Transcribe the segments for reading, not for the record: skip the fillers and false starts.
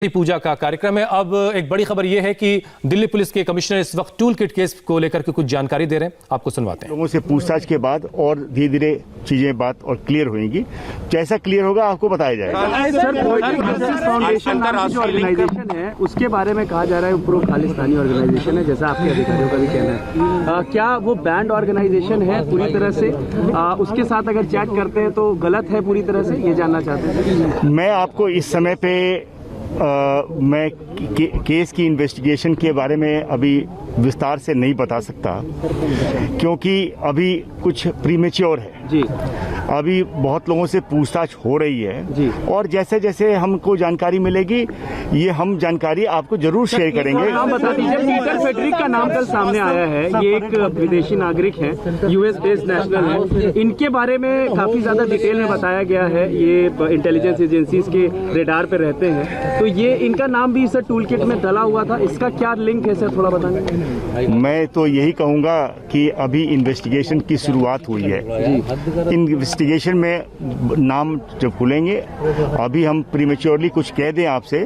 पूजा का कार्यक्रम है। अब एक बड़ी खबर यह है कि दिल्ली पुलिस के कमिश्नर इस वक्त टूल किट केस को लेकर के कुछ जानकारी दे रहे हैं, आपको सुनवाते हैं। लोगों से पूछताछ के बाद और धीरे धीरे चीजें बात और क्लियर होंगी। जैसा क्लियर होगा आपको बताया जाएगा। फाउंडेशन जो ऑर्गेनाइजेशन है उसके बारे में कहा जा रहा है प्रो खालिस्तानी ऑर्गेनाइजेशन है, जैसा आपके अधिकारियों का भी कहना है। क्या वो बैंड ऑर्गेनाइजेशन है पूरी तरह से? उसके साथ अगर चैट करते हैं तो गलत है पूरी तरह से, ये जानना चाहते हैं। मैं आपको इस समय पे मैं केस की इन्वेस्टिगेशन के बारे में अभी विस्तार से नहीं बता सकता, क्योंकि अभी कुछ प्रीमेच्योर है जी। अभी बहुत लोगों से पूछताछ हो रही है जी। और जैसे जैसे हमको जानकारी मिलेगी ये हम जानकारी आपको जरूर शेयर करेंगे। नाम बता दीजिए। पीटर फेडरिक का नाम कल सामने आया है, ये एक विदेशी नागरिक हैं, यूएस बेस्ड नेशनल है। इनके बारे में काफी ज्यादा डिटेल में बताया गया है, ये इंटेलिजेंस एजेंसीज के रेडार पे रहते हैं, तो ये इनका नाम भी इस टूल किट में डला हुआ था। इसका क्या लिंक है सर, थोड़ा बताएंगे? मैं तो यही कहूंगा कि अभी इन्वेस्टिगेशन की शुरुआत हुई है। इन्वेस्टिगेशन में नाम जब खुलेंगे, अभी हम प्रीमेच्योरली कुछ कह दें आपसे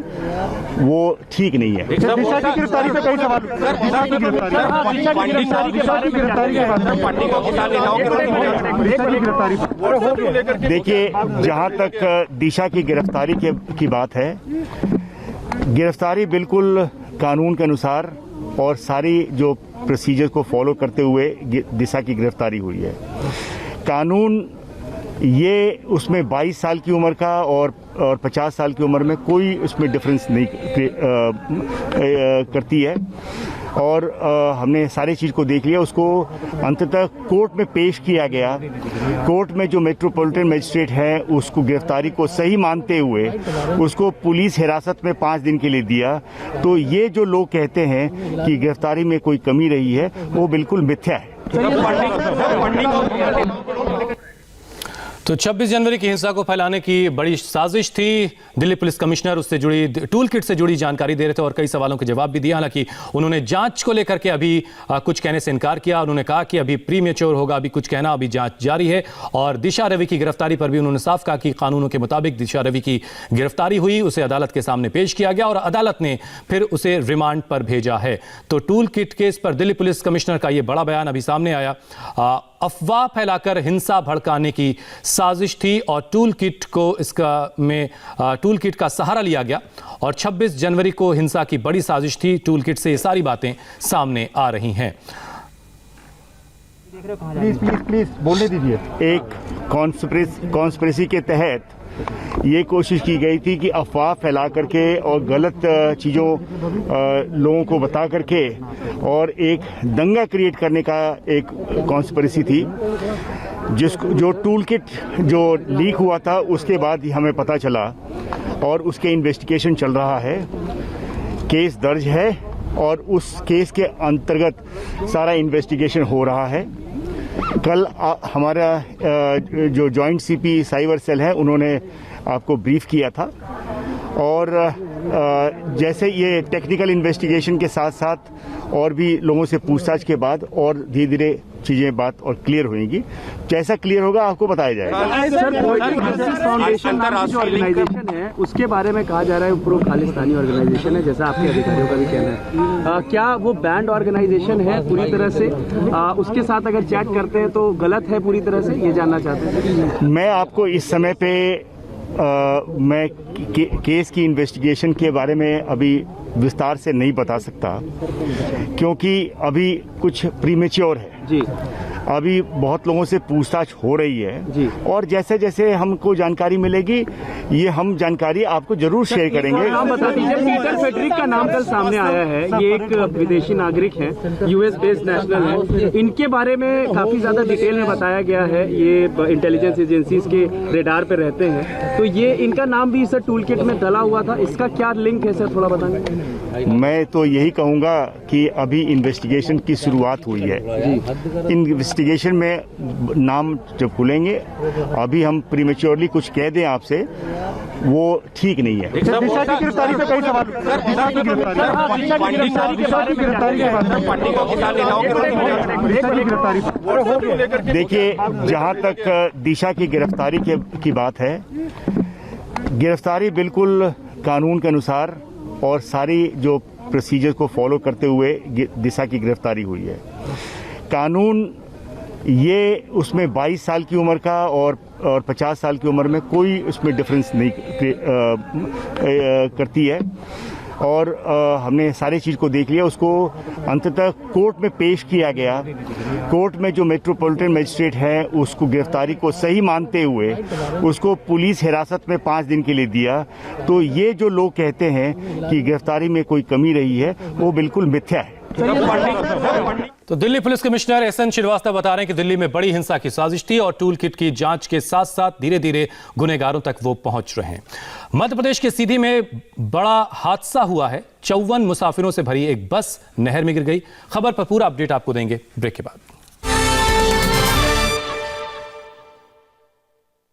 वो ठीक नहीं है। दिशा की गिरफ्तारी पे कई सवाल। देखिए, जहां तक दिशा की गिरफ्तारी की बात है, गिरफ्तारी बिल्कुल कानून के अनुसार और सारी जो प्रोसीजर को फॉलो करते हुए दिशा की गिरफ्तारी हुई है। कानून ये उसमें 22 साल की उम्र का और 50 साल की उम्र में कोई उसमें डिफरेंस नहीं करती है। और हमने सारी चीज़ को देख लिया। उसको अंततः कोर्ट में पेश किया गया। कोर्ट में जो मेट्रोपॉलिटन मजिस्ट्रेट है उसको गिरफ्तारी को सही मानते हुए उसको पुलिस हिरासत में 5 दिन के लिए दिया। तो ये जो लोग कहते हैं कि गिरफ्तारी में कोई कमी रही है, वो बिल्कुल मिथ्या है। तो 26 जनवरी की हिंसा को फैलाने की बड़ी साजिश थी। दिल्ली पुलिस कमिश्नर उससे जुड़ी टूल किट से जुड़ी जानकारी दे रहे थे और कई सवालों के जवाब भी दिया। हालांकि उन्होंने जांच को लेकर के अभी कुछ कहने से इनकार किया। उन्होंने कहा कि अभी प्रीमेच्योर होगा अभी कुछ कहना, अभी जांच जारी है। और दिशा रवि की गिरफ्तारी पर भी उन्होंने साफ कहा कि कानूनों के मुताबिक दिशा रवि की गिरफ्तारी हुई, उसे अदालत के सामने पेश किया गया और अदालत ने फिर उसे रिमांड पर भेजा है। तो टूल किट केस पर दिल्ली पुलिस कमिश्नर का यह बड़ा बयान अभी सामने आया। अफवाह फैलाकर हिंसा भड़काने की साजिश थी और टूल किट का सहारा लिया गया और 26 जनवरी को हिंसा की बड़ी साजिश थी। टूल किट से ये सारी बातें सामने आ रही हैं। प्लीज बोलने दीजिए। एक कॉन्स्पिरेसी के तहत ये कोशिश की गई थी कि अफवाह फैला करके और गलत चीज़ों लोगों को बता करके और एक दंगा क्रिएट करने का एक कॉन्स्पिरेसी थी, जो टूल किट जो लीक हुआ था उसके बाद ही हमें पता चला और उसके इन्वेस्टिगेशन चल रहा है। केस दर्ज है और उस केस के अंतर्गत सारा इन्वेस्टिगेशन हो रहा है। कल हमारा जो जॉइंट सीपी साइबर सेल है उन्होंने आपको ब्रीफ किया था और जैसे ये टेक्निकल इन्वेस्टिगेशन के साथ साथ और भी लोगों से पूछताछ के बाद और धीरे धीरे चीजें बात और क्लियर होंगी। जैसा क्लियर होगा आपको बताया जाएगा। फाउंडेशन जो ऑर्गेनाइजेशन है उसके बारे में कहा जा रहा है प्रो खालिस्तानी ऑर्गेनाइजेशन है, जैसा आपके अधिकारियों का भी कहना है। क्या वो बैंड ऑर्गेनाइजेशन है पूरी तरह से? उसके साथ अगर चैट करते हैं तो गलत है पूरी तरह से, ये जानना चाहते हैं। मैं आपको इस समय पे मैं केस की इन्वेस्टिगेशन के बारे में अभी विस्तार से नहीं बता सकता, क्योंकि अभी कुछ प्रीमेच्योर है जी। अभी बहुत लोगों से पूछताछ हो रही है जी। और जैसे जैसे हमको जानकारी मिलेगी ये हम जानकारी आपको जरूर शेयर करेंगे। नाम बता दीजिए। पीटर फेडरिक का नाम कल सामने आया है, ये एक विदेशी नागरिक हैं, यूएस बेस्ड नेशनल है। इनके बारे में काफी ज्यादा डिटेल में बताया गया है, ये इंटेलिजेंस एजेंसीज के रेडार पे रहते हैं, तो ये इनका नाम भी इस टूल किट में डला हुआ था। इसका क्या लिंक है सर, थोड़ा बताएंगे? मैं तो यही कहूंगा कि अभी इन्वेस्टिगेशन की शुरुआत हुई है। इन्वेस्टिगेशन में नाम जब खुलेंगे, अभी हम प्रीमेच्योरली कुछ कह दें आपसे वो ठीक नहीं है। दिशा की गिरफ्तारी पे कई सवाल। देखिए, जहां तक दिशा की गिरफ्तारी की बात है, गिरफ्तारी बिल्कुल कानून के अनुसार और सारी जो प्रोसीजर को फॉलो करते हुए दिशा की गिरफ्तारी हुई है। कानून ये उसमें 22 साल की उम्र का और 50 साल की उम्र में कोई उसमें डिफरेंस नहीं करती है। और हमने सारी चीज़ को देख लिया। उसको अंततः कोर्ट में पेश किया गया। कोर्ट में जो मेट्रोपॉलिटन मजिस्ट्रेट है उसको गिरफ्तारी को सही मानते हुए उसको पुलिस हिरासत में 5 दिन के लिए दिया। तो ये जो लोग कहते हैं कि गिरफ्तारी में कोई कमी रही है वो बिल्कुल मिथ्या है। तो Delhi police commissioner SN Srivastava बता रहे हैं कि दिल्ली में बड़ी हिंसा की साजिश थी और टूल किट की जांच के साथ साथ धीरे धीरे गुनहगारों तक वो पहुंच रहे हैं। मध्य प्रदेश के सीधी में बड़ा हादसा हुआ है। 54 मुसाफिरों से भरी एक बस नहर में गिर गई। खबर पर पूरा अपडेट आपको देंगे ब्रेक के बाद।